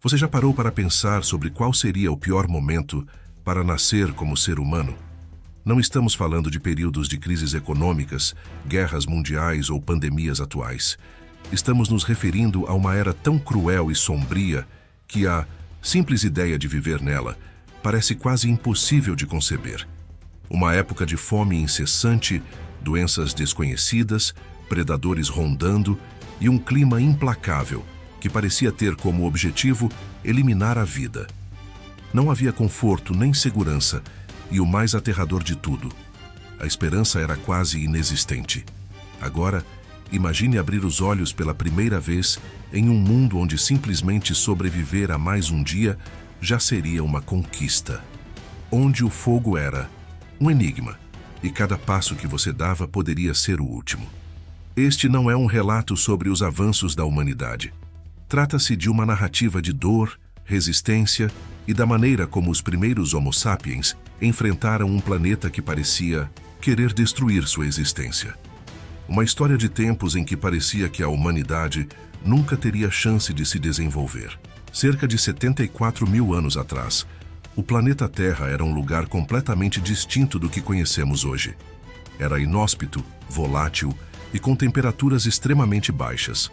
Você já parou para pensar sobre qual seria o pior momento para nascer como ser humano? Não estamos falando de períodos de crises econômicas, guerras mundiais ou pandemias atuais. Estamos nos referindo a uma era tão cruel e sombria que a simples ideia de viver nela parece quase impossível de conceber. Uma época de fome incessante, doenças desconhecidas, predadores rondando e um clima implacável que parecia ter como objetivo eliminar a vida. Não havia conforto nem segurança e o mais aterrador de tudo, a esperança era quase inexistente. Agora, imagine abrir os olhos pela primeira vez em um mundo onde simplesmente sobreviver a mais um dia já seria uma conquista. Onde o fogo era um enigma e cada passo que você dava poderia ser o último. Este não é um relato sobre os avanços da humanidade. Trata-se de uma narrativa de dor, resistência e da maneira como os primeiros Homo sapiens enfrentaram um planeta que parecia querer destruir sua existência. Uma história de tempos em que parecia que a humanidade nunca teria chance de se desenvolver. Cerca de 74 mil anos atrás, o planeta Terra era um lugar completamente distinto do que conhecemos hoje. Era inóspito, volátil e com temperaturas extremamente baixas.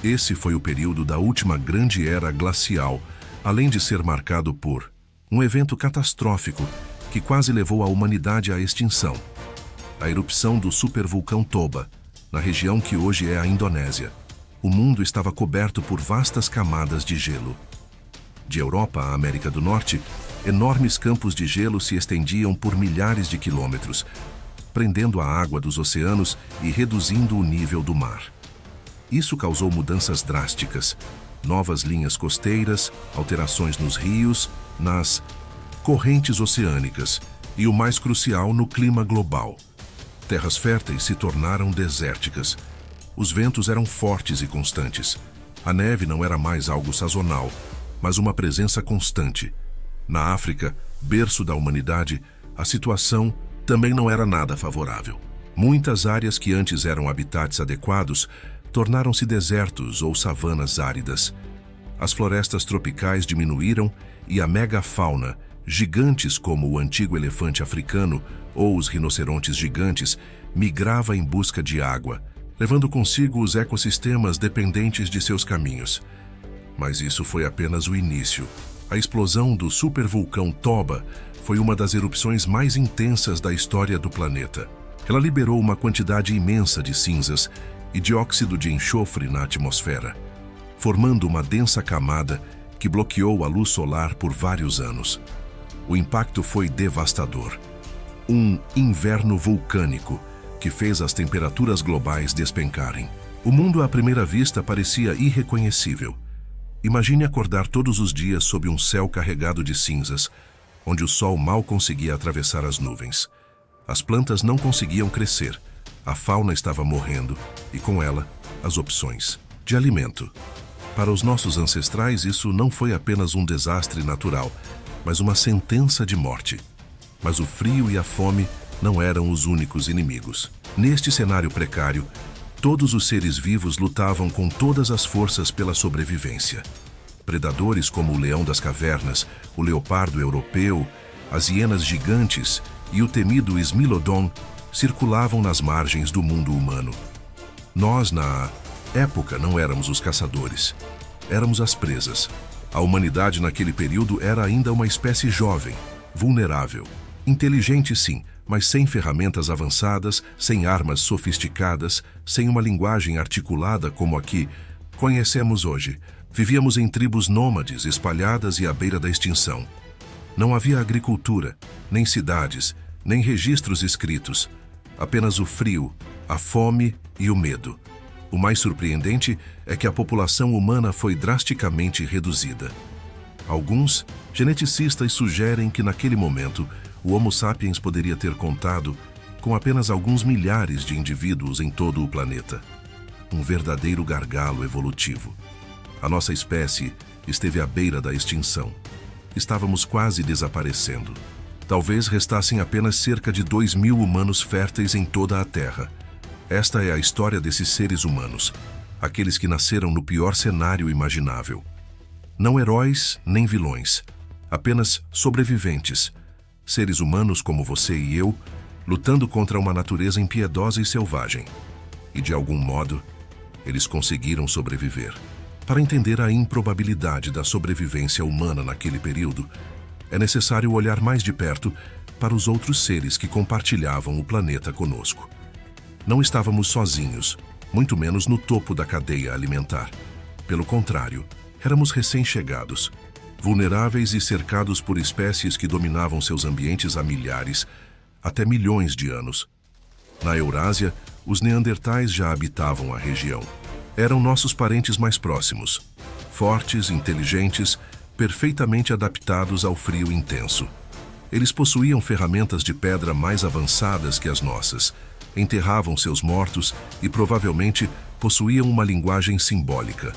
Esse foi o período da última grande era glacial, além de ser marcado por um evento catastrófico que quase levou a humanidade à extinção. A erupção do supervulcão Toba, na região que hoje é a Indonésia. O mundo estava coberto por vastas camadas de gelo. De Europa à América do Norte, enormes campos de gelo se estendiam por milhares de quilômetros, prendendo a água dos oceanos e reduzindo o nível do mar. Isso causou mudanças drásticas, novas linhas costeiras, alterações nos rios, nas correntes oceânicas e, o mais crucial, no clima global. Terras férteis se tornaram desérticas. Os ventos eram fortes e constantes. A neve não era mais algo sazonal, mas uma presença constante. Na África, berço da humanidade, a situação também não era nada favorável. Muitas áreas que antes eram habitats adequados tornaram-se desertos ou savanas áridas. As florestas tropicais diminuíram e a megafauna, gigantes como o antigo elefante africano ou os rinocerontes gigantes, migrava em busca de água, levando consigo os ecossistemas dependentes de seus caminhos. Mas isso foi apenas o início. A explosão do supervulcão Toba foi uma das erupções mais intensas da história do planeta. Ela liberou uma quantidade imensa de cinzas e dióxido de enxofre na atmosfera, formando uma densa camada que bloqueou a luz solar por vários anos. O impacto foi devastador. Um inverno vulcânico que fez as temperaturas globais despencarem. O mundo à primeira vista parecia irreconhecível. Imagine acordar todos os dias sob um céu carregado de cinzas, onde o sol mal conseguia atravessar as nuvens. As plantas não conseguiam crescer. A fauna estava morrendo e, com ela, as opções de alimento. Para os nossos ancestrais, isso não foi apenas um desastre natural, mas uma sentença de morte. Mas o frio e a fome não eram os únicos inimigos. Neste cenário precário, todos os seres vivos lutavam com todas as forças pela sobrevivência. Predadores como o leão das cavernas, o leopardo europeu, as hienas gigantes e o temido Smilodon circulavam nas margens do mundo humano. Nós, na época, não éramos os caçadores. Éramos as presas. A humanidade naquele período era ainda uma espécie jovem, vulnerável. Inteligente, sim, mas sem ferramentas avançadas, sem armas sofisticadas, sem uma linguagem articulada como a que conhecemos hoje. Vivíamos em tribos nômades, espalhadas e à beira da extinção. Não havia agricultura, nem cidades, nem registros escritos. Apenas o frio, a fome e o medo. O mais surpreendente é que a população humana foi drasticamente reduzida. Alguns geneticistas sugerem que naquele momento o Homo sapiens poderia ter contado com apenas alguns milhares de indivíduos em todo o planeta. Um verdadeiro gargalo evolutivo. A nossa espécie esteve à beira da extinção. Estávamos quase desaparecendo. Talvez restassem apenas cerca de 2.000 humanos férteis em toda a Terra. Esta é a história desses seres humanos, aqueles que nasceram no pior cenário imaginável. Não heróis nem vilões, apenas sobreviventes, seres humanos como você e eu, lutando contra uma natureza impiedosa e selvagem. E de algum modo, eles conseguiram sobreviver. Para entender a improbabilidade da sobrevivência humana naquele período, é necessário olhar mais de perto para os outros seres que compartilhavam o planeta conosco. Não estávamos sozinhos, muito menos no topo da cadeia alimentar. Pelo contrário, éramos recém-chegados, vulneráveis e cercados por espécies que dominavam seus ambientes há milhares, até milhões de anos. Na Eurásia, os neandertais já habitavam a região. Eram nossos parentes mais próximos, fortes, inteligentes, perfeitamente adaptados ao frio intenso. Eles possuíam ferramentas de pedra mais avançadas que as nossas, enterravam seus mortos e provavelmente possuíam uma linguagem simbólica.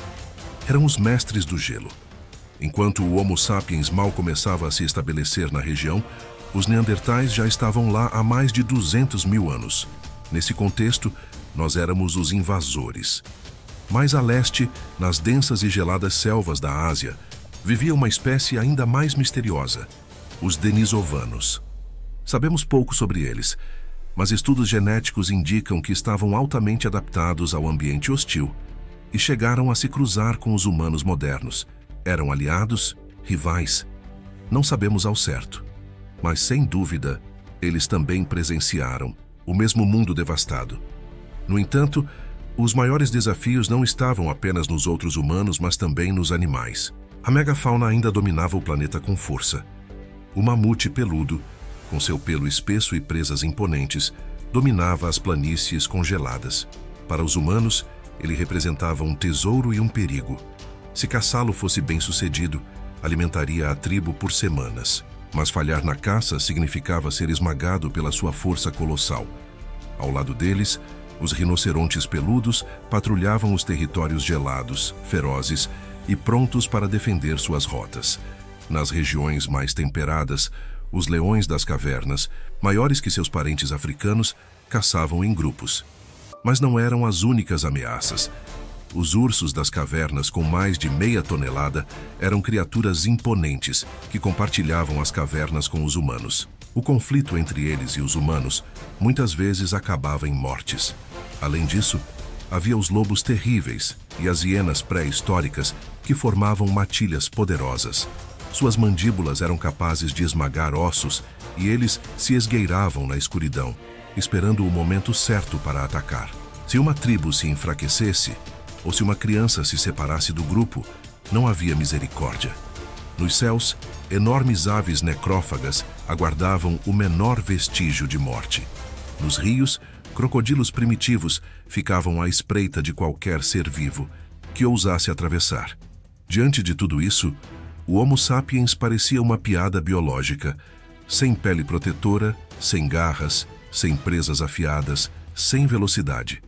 Eram os mestres do gelo. Enquanto o Homo sapiens mal começava a se estabelecer na região, os neandertais já estavam lá há mais de 200 mil anos. Nesse contexto, nós éramos os invasores. Mais a leste, nas densas e geladas selvas da Ásia, vivia uma espécie ainda mais misteriosa, os denisovanos. Sabemos pouco sobre eles, mas estudos genéticos indicam que estavam altamente adaptados ao ambiente hostil e chegaram a se cruzar com os humanos modernos. Eram aliados, rivais? Não sabemos ao certo, mas sem dúvida, eles também presenciaram o mesmo mundo devastado. No entanto, os maiores desafios não estavam apenas nos outros humanos, mas também nos animais. A megafauna ainda dominava o planeta com força. O mamute peludo, com seu pelo espesso e presas imponentes, dominava as planícies congeladas. Para os humanos, ele representava um tesouro e um perigo. Se caçá-lo fosse bem-sucedido, alimentaria a tribo por semanas. Mas falhar na caça significava ser esmagado pela sua força colossal. Ao lado deles, os rinocerontes peludos patrulhavam os territórios gelados, ferozes e prontos para defender suas rotas. Nas regiões mais temperadas, os leões das cavernas, maiores que seus parentes africanos, caçavam em grupos. Mas não eram as únicas ameaças. Os ursos das cavernas, com mais de meia tonelada, eram criaturas imponentes que compartilhavam as cavernas com os humanos. O conflito entre eles e os humanos muitas vezes acabava em mortes. Além disso, havia os lobos terríveis e as hienas pré-históricas que formavam matilhas poderosas. Suas mandíbulas eram capazes de esmagar ossos e eles se esgueiravam na escuridão, esperando o momento certo para atacar. Se uma tribo se enfraquecesse, ou se uma criança se separasse do grupo, não havia misericórdia. Nos céus, enormes aves necrófagas aguardavam o menor vestígio de morte. Nos rios, crocodilos primitivos ficavam à espreita de qualquer ser vivo que ousasse atravessar. Diante de tudo isso, o Homo sapiens parecia uma piada biológica, sem pele protetora, sem garras, sem presas afiadas, sem velocidade.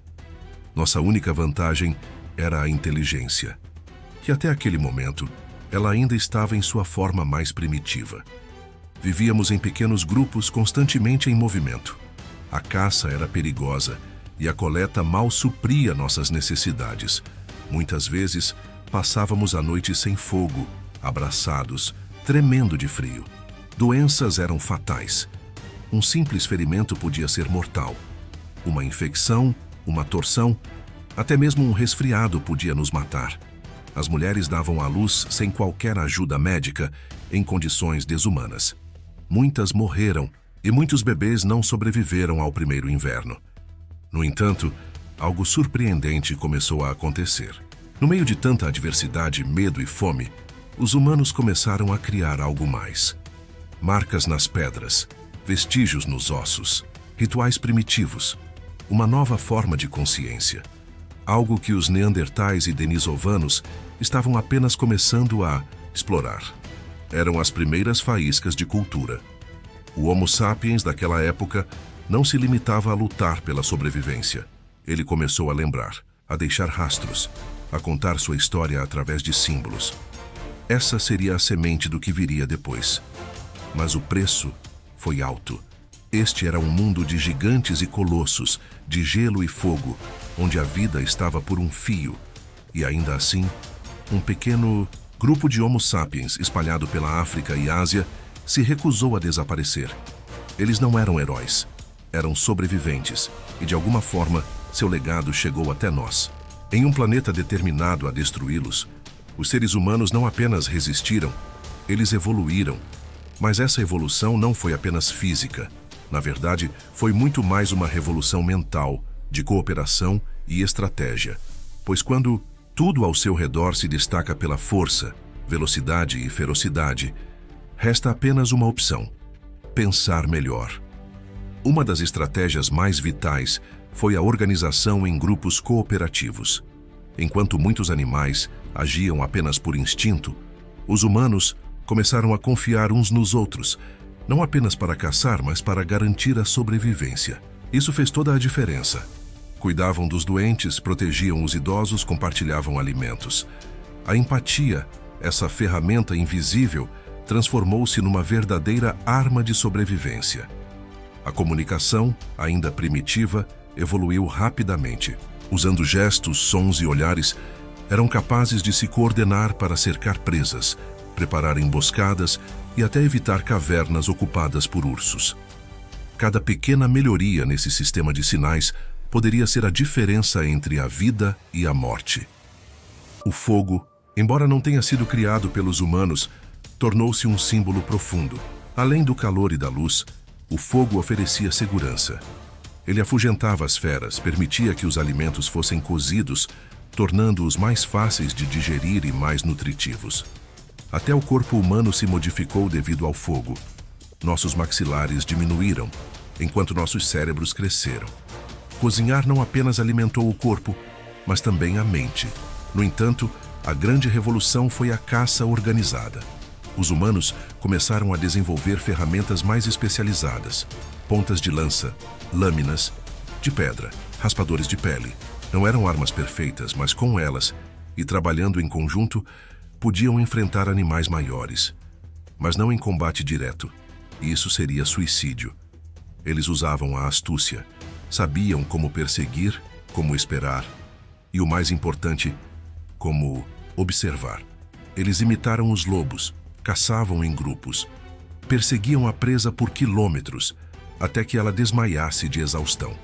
Nossa única vantagem era a inteligência. E até aquele momento, ela ainda estava em sua forma mais primitiva. Vivíamos em pequenos grupos constantemente em movimento. A caça era perigosa e a coleta mal supria nossas necessidades. Muitas vezes, passávamos a noite sem fogo, abraçados, tremendo de frio. Doenças eram fatais. Um simples ferimento podia ser mortal. Uma infecção, uma torção, até mesmo um resfriado podia nos matar. As mulheres davam à luz sem qualquer ajuda médica, em condições desumanas. Muitas morreram e muitos bebês não sobreviveram ao primeiro inverno. No entanto, algo surpreendente começou a acontecer. No meio de tanta adversidade, medo e fome, os humanos começaram a criar algo mais. Marcas nas pedras, vestígios nos ossos, rituais primitivos, uma nova forma de consciência. Algo que os neandertais e denisovanos estavam apenas começando a explorar. Eram as primeiras faíscas de cultura. O Homo sapiens daquela época não se limitava a lutar pela sobrevivência. Ele começou a lembrar, a deixar rastros, a contar sua história através de símbolos. Essa seria a semente do que viria depois. Mas o preço foi alto. Este era um mundo de gigantes e colossos, de gelo e fogo, onde a vida estava por um fio, e ainda assim, um pequeno Grupo de Homo sapiens espalhado pela África e Ásia se recusou a desaparecer. Eles não eram heróis, eram sobreviventes, e de alguma forma seu legado chegou até nós. Em um planeta determinado a destruí-los, os seres humanos não apenas resistiram, eles evoluíram. Mas essa evolução não foi apenas física. Na verdade, foi muito mais uma revolução mental, de cooperação e estratégia. Pois quando tudo ao seu redor se destaca pela força, velocidade e ferocidade, resta apenas uma opção: pensar melhor. Uma das estratégias mais vitais foi a organização em grupos cooperativos. Enquanto muitos animais agiam apenas por instinto, os humanos começaram a confiar uns nos outros, não apenas para caçar, mas para garantir a sobrevivência. Isso fez toda a diferença. Cuidavam dos doentes, protegiam os idosos, compartilhavam alimentos. A empatia, essa ferramenta invisível, transformou-se numa verdadeira arma de sobrevivência. A comunicação, ainda primitiva, evoluiu rapidamente. Usando gestos, sons e olhares, eram capazes de se coordenar para cercar presas, preparar emboscadas e até evitar cavernas ocupadas por ursos. Cada pequena melhoria nesse sistema de sinais poderia ser a diferença entre a vida e a morte. O fogo, embora não tenha sido criado pelos humanos, tornou-se um símbolo profundo. Além do calor e da luz, o fogo oferecia segurança. Ele afugentava as feras, permitia que os alimentos fossem cozidos, tornando-os mais fáceis de digerir e mais nutritivos. Até o corpo humano se modificou devido ao fogo. Nossos maxilares diminuíram, enquanto nossos cérebros cresceram. Cozinhar não apenas alimentou o corpo, mas também a mente. No entanto, a grande revolução foi a caça organizada. Os humanos começaram a desenvolver ferramentas mais especializadas: pontas de lança, lâminas de pedra, raspadores de pele. Não eram armas perfeitas, mas com elas, e trabalhando em conjunto, podiam enfrentar animais maiores. Mas não em combate direto. Isso seria suicídio. Eles usavam a astúcia. Sabiam como perseguir, como esperar e, o mais importante, como observar. Eles imitaram os lobos, caçavam em grupos, perseguiam a presa por quilômetros, até que ela desmaiasse de exaustão.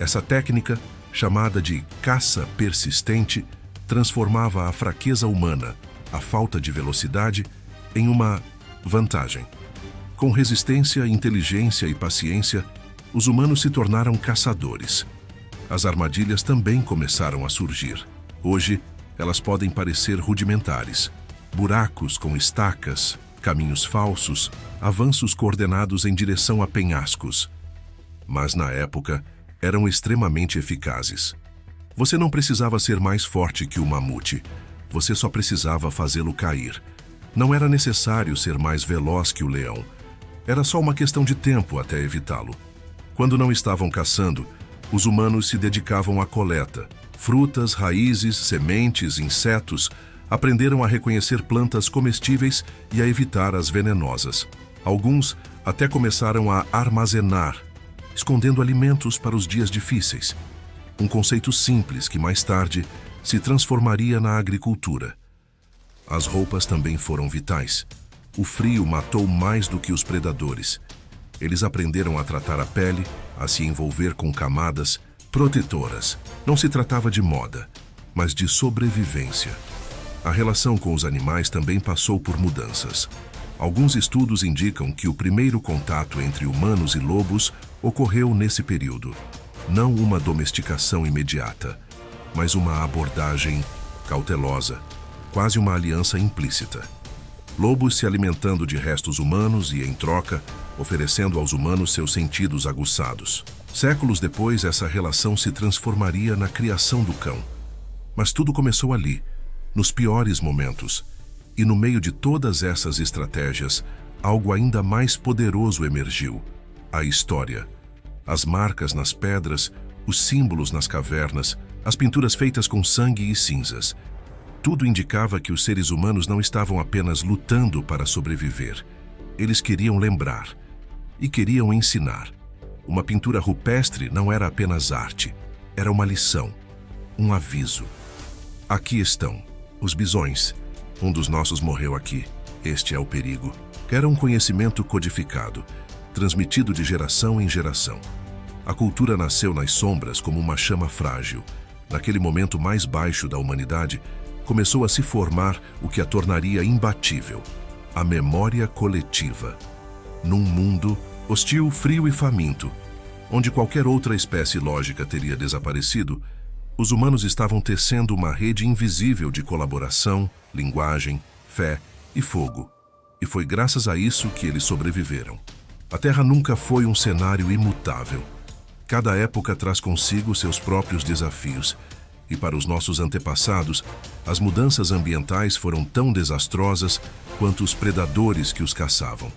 Essa técnica, chamada de caça persistente, transformava a fraqueza humana, a falta de velocidade, em uma vantagem. Com resistência, inteligência e paciência, os humanos se tornaram caçadores. As armadilhas também começaram a surgir. Hoje, elas podem parecer rudimentares. Buracos com estacas, caminhos falsos, avanços coordenados em direção a penhascos. Mas, na época, eram extremamente eficazes. Você não precisava ser mais forte que o mamute. Você só precisava fazê-lo cair. Não era necessário ser mais veloz que o leão. Era só uma questão de tempo até evitá-lo. Quando não estavam caçando, os humanos se dedicavam à coleta. Frutas, raízes, sementes, insetos, aprenderam a reconhecer plantas comestíveis e a evitar as venenosas. Alguns até começaram a armazenar, escondendo alimentos para os dias difíceis. Um conceito simples que mais tarde se transformaria na agricultura. As roupas também foram vitais. O frio matou mais do que os predadores. Eles aprenderam a tratar a pele, a se envolver com camadas protetoras. Não se tratava de moda, mas de sobrevivência. A relação com os animais também passou por mudanças. Alguns estudos indicam que o primeiro contato entre humanos e lobos ocorreu nesse período. Não uma domesticação imediata, mas uma abordagem cautelosa, quase uma aliança implícita. Lobos se alimentando de restos humanos e, em troca, oferecendo aos humanos seus sentidos aguçados. Séculos depois, essa relação se transformaria na criação do cão. Mas tudo começou ali, nos piores momentos. E no meio de todas essas estratégias, algo ainda mais poderoso emergiu: a história. As marcas nas pedras, os símbolos nas cavernas, as pinturas feitas com sangue e cinzas. Tudo indicava que os seres humanos não estavam apenas lutando para sobreviver. Eles queriam lembrar e queriam ensinar. Uma pintura rupestre não era apenas arte, era uma lição, um aviso. Aqui estão os bisões. Um dos nossos morreu aqui. Este é o perigo. Era um conhecimento codificado, transmitido de geração em geração. A cultura nasceu nas sombras como uma chama frágil. Naquele momento mais baixo da humanidade, começou a se formar o que a tornaria imbatível: a memória coletiva. Num mundo hostil, frio e faminto, onde qualquer outra espécie lógica teria desaparecido, os humanos estavam tecendo uma rede invisível de colaboração, linguagem, fé e fogo. E foi graças a isso que eles sobreviveram. A Terra nunca foi um cenário imutável. Cada época traz consigo seus próprios desafios, e para os nossos antepassados, as mudanças ambientais foram tão desastrosas quanto os predadores que os caçavam.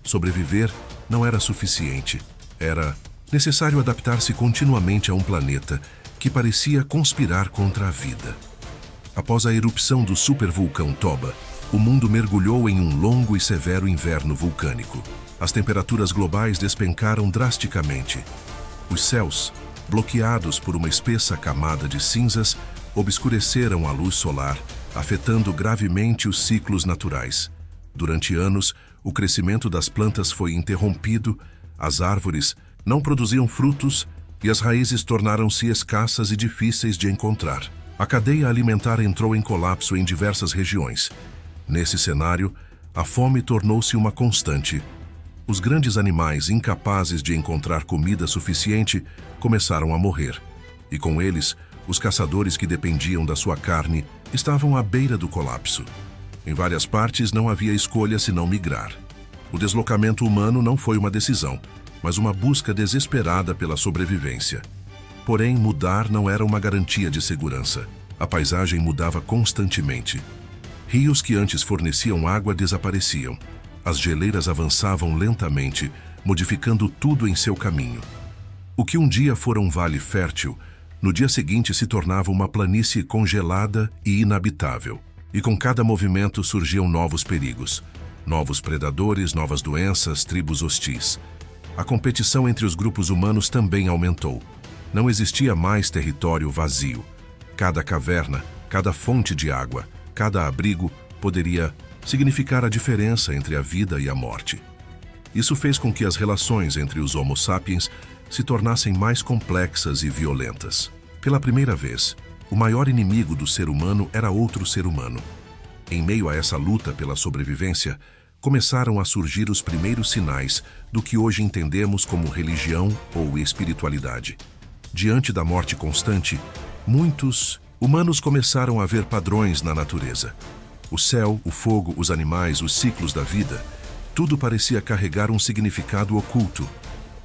Sobreviver não era suficiente. Era necessário adaptar-se continuamente a um planeta que parecia conspirar contra a vida. Após a erupção do supervulcão Toba, o mundo mergulhou em um longo e severo inverno vulcânico. As temperaturas globais despencaram drasticamente. Os céus, bloqueados por uma espessa camada de cinzas, obscureceram a luz solar, afetando gravemente os ciclos naturais. Durante anos, o crescimento das plantas foi interrompido, as árvores não produziam frutos e as raízes tornaram-se escassas e difíceis de encontrar. A cadeia alimentar entrou em colapso em diversas regiões. Nesse cenário, a fome tornou-se uma constante. Os grandes animais, incapazes de encontrar comida suficiente, começaram a morrer. E com eles, os caçadores que dependiam da sua carne estavam à beira do colapso. Em várias partes não havia escolha senão migrar. O deslocamento humano não foi uma decisão, mas uma busca desesperada pela sobrevivência. Porém, mudar não era uma garantia de segurança. A paisagem mudava constantemente. Rios que antes forneciam água desapareciam. As geleiras avançavam lentamente, modificando tudo em seu caminho. O que um dia fora um vale fértil, no dia seguinte se tornava uma planície congelada e inabitável. E com cada movimento surgiam novos perigos. Novos predadores, novas doenças, tribos hostis. A competição entre os grupos humanos também aumentou. Não existia mais território vazio. Cada caverna, cada fonte de água, cada abrigo poderia significar a diferença entre a vida e a morte. Isso fez com que as relações entre os Homo sapiens se tornassem mais complexas e violentas. Pela primeira vez, o maior inimigo do ser humano era outro ser humano. Em meio a essa luta pela sobrevivência, começaram a surgir os primeiros sinais do que hoje entendemos como religião ou espiritualidade. Diante da morte constante, muitos humanos começaram a ver padrões na natureza. O céu, o fogo, os animais, os ciclos da vida, tudo parecia carregar um significado oculto.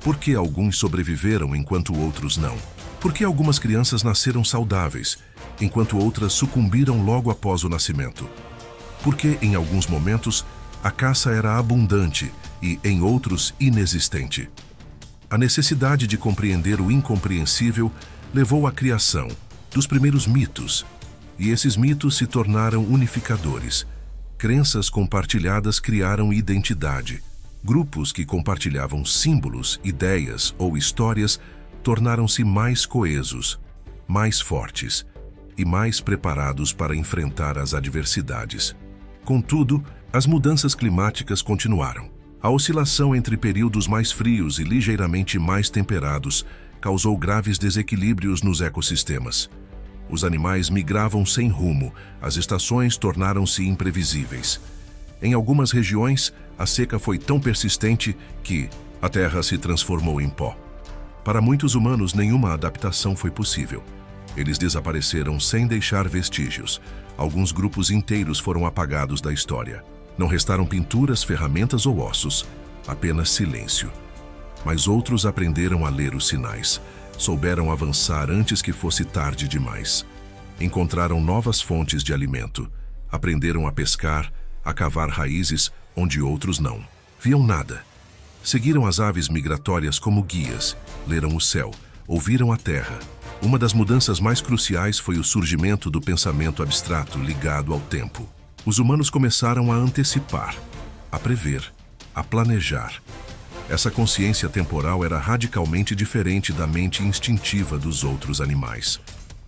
Por que alguns sobreviveram enquanto outros não? Por que algumas crianças nasceram saudáveis, enquanto outras sucumbiram logo após o nascimento? Por que, em alguns momentos, a caça era abundante e, em outros, inexistente? A necessidade de compreender o incompreensível levou à criação dos primeiros mitos, e esses mitos se tornaram unificadores. Crenças compartilhadas criaram identidade. Grupos que compartilhavam símbolos, ideias ou histórias tornaram-se mais coesos, mais fortes e mais preparados para enfrentar as adversidades. Contudo, as mudanças climáticas continuaram. A oscilação entre períodos mais frios e ligeiramente mais temperados causou graves desequilíbrios nos ecossistemas. Os animais migravam sem rumo, as estações tornaram-se imprevisíveis. Em algumas regiões, a seca foi tão persistente que a terra se transformou em pó. Para muitos humanos, nenhuma adaptação foi possível. Eles desapareceram sem deixar vestígios. Alguns grupos inteiros foram apagados da história. Não restaram pinturas, ferramentas ou ossos, apenas silêncio. Mas outros aprenderam a ler os sinais. Souberam avançar antes que fosse tarde demais. Encontraram novas fontes de alimento. Aprenderam a pescar, a cavar raízes onde outros não. Viam nada. Seguiram as aves migratórias como guias, leram o céu, ouviram a terra. Uma das mudanças mais cruciais foi o surgimento do pensamento abstrato ligado ao tempo. Os humanos começaram a antecipar, a prever, a planejar. Essa consciência temporal era radicalmente diferente da mente instintiva dos outros animais.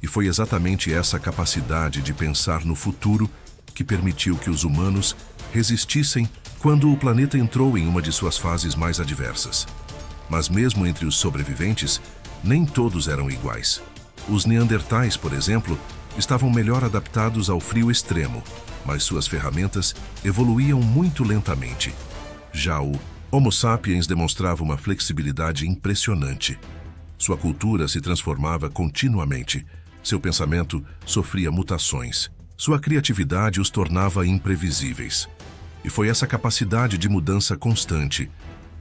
E foi exatamente essa capacidade de pensar no futuro que permitiu que os humanos resistissem quando o planeta entrou em uma de suas fases mais adversas. Mas mesmo entre os sobreviventes, nem todos eram iguais. Os neandertais, por exemplo, estavam melhor adaptados ao frio extremo, mas suas ferramentas evoluíam muito lentamente. Já o Homo sapiens demonstrava uma flexibilidade impressionante. Sua cultura se transformava continuamente. Seu pensamento sofria mutações. Sua criatividade os tornava imprevisíveis. E foi essa capacidade de mudança constante,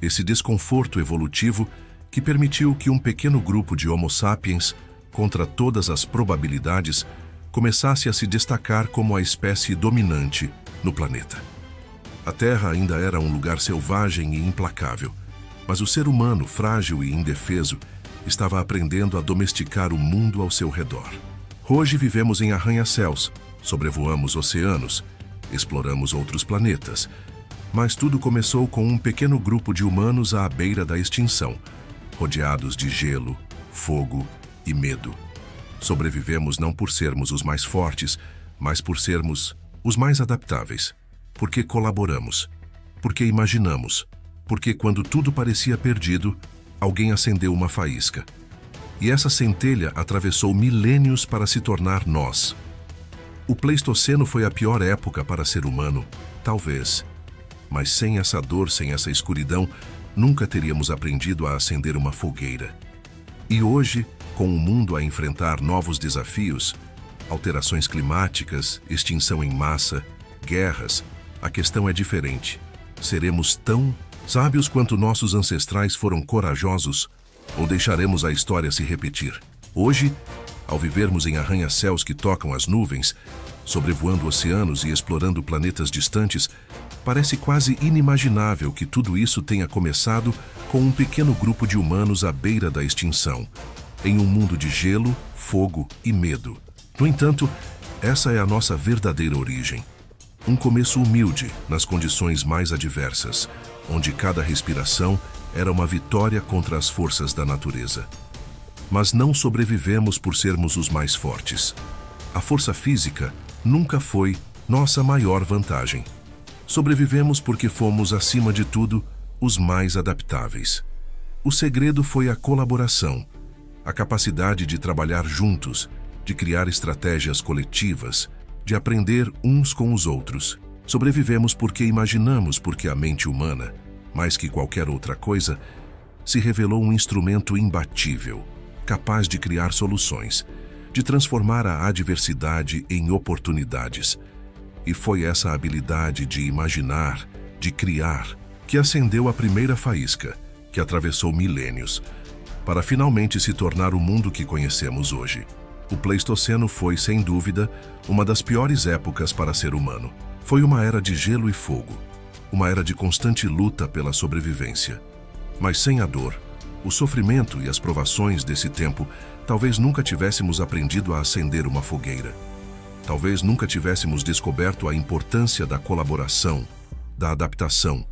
esse desconforto evolutivo, que permitiu que um pequeno grupo de Homo sapiens, contra todas as probabilidades, começasse a se destacar como a espécie dominante no planeta. A Terra ainda era um lugar selvagem e implacável, mas o ser humano, frágil e indefeso, estava aprendendo a domesticar o mundo ao seu redor. Hoje vivemos em arranha-céus, sobrevoamos oceanos, exploramos outros planetas, mas tudo começou com um pequeno grupo de humanos à beira da extinção, rodeados de gelo, fogo e medo. Sobrevivemos não por sermos os mais fortes, mas por sermos os mais adaptáveis. Porque colaboramos, porque imaginamos, porque quando tudo parecia perdido, alguém acendeu uma faísca. E essa centelha atravessou milênios para se tornar nós. O Pleistoceno foi a pior época para ser humano, talvez. Mas sem essa dor, sem essa escuridão, nunca teríamos aprendido a acender uma fogueira. E hoje, com o mundo a enfrentar novos desafios, alterações climáticas, extinção em massa, guerras, a questão é diferente. Seremos tão sábios quanto nossos ancestrais foram corajosos? Ou deixaremos a história se repetir? Hoje, ao vivermos em arranha-céus que tocam as nuvens, sobrevoando oceanos e explorando planetas distantes, parece quase inimaginável que tudo isso tenha começado com um pequeno grupo de humanos à beira da extinção, em um mundo de gelo, fogo e medo. No entanto, essa é a nossa verdadeira origem. Um começo humilde nas condições mais adversas, onde cada respiração era uma vitória contra as forças da natureza. Mas não sobrevivemos por sermos os mais fortes. A força física nunca foi nossa maior vantagem. Sobrevivemos porque fomos, acima de tudo, os mais adaptáveis. O segredo foi a colaboração, a capacidade de trabalhar juntos, de criar estratégias coletivas, de aprender uns com os outros. Sobrevivemos porque imaginamos, porque a mente humana, mais que qualquer outra coisa, se revelou um instrumento imbatível, capaz de criar soluções, de transformar a adversidade em oportunidades. E foi essa habilidade de imaginar, de criar, que acendeu a primeira faísca, que atravessou milênios, para finalmente se tornar o mundo que conhecemos hoje. O Pleistoceno foi, sem dúvida, uma das piores épocas para ser humano. Foi uma era de gelo e fogo, uma era de constante luta pela sobrevivência. Mas sem a dor, o sofrimento e as provações desse tempo, talvez nunca tivéssemos aprendido a acender uma fogueira. Talvez nunca tivéssemos descoberto a importância da colaboração, da adaptação,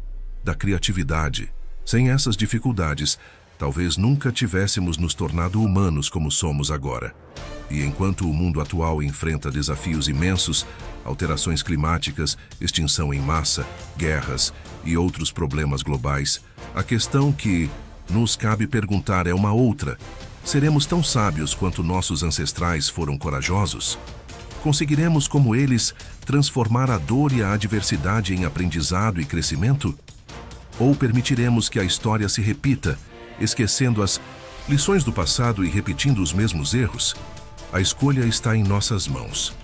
da criatividade. Sem essas dificuldades, talvez nunca tivéssemos nos tornado humanos como somos agora. E enquanto o mundo atual enfrenta desafios imensos, alterações climáticas, extinção em massa, guerras e outros problemas globais, a questão que nos cabe perguntar é uma outra. Seremos tão sábios quanto nossos ancestrais foram corajosos? Conseguiremos, como eles, transformar a dor e a adversidade em aprendizado e crescimento? Ou permitiremos que a história se repita, esquecendo as lições do passado e repetindo os mesmos erros? A escolha está em nossas mãos.